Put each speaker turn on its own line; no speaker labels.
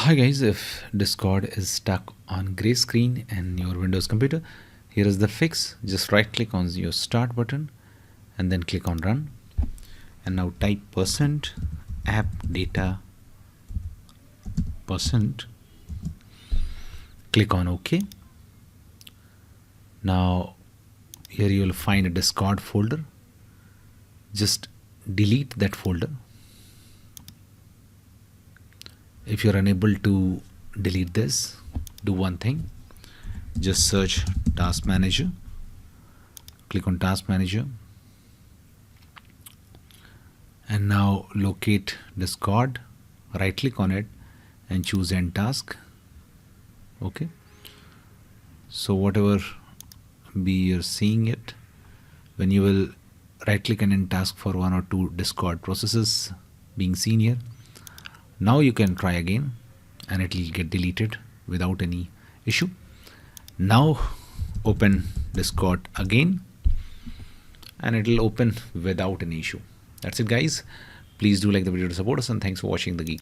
Hi guys, if Discord is stuck on gray screen in your Windows computer, here is the fix. Just right click on your start button and then click on run, and now type %app data %, click on OK. Now here you will find a Discord folder. Just delete that folder. If you're unable to delete this, do one thing. Just search Task Manager, click on Task Manager, and now locate Discord, right click on it and choose End Task. Okay, so whatever be you're seeing it, when you will right click and end task for one or two Discord processes being seen here, now you can try again and it will get deleted without any issue. Now open Discord again and it will open without any issue. That's it guys. Please do like the video to support us, and thanks for watching The Geek.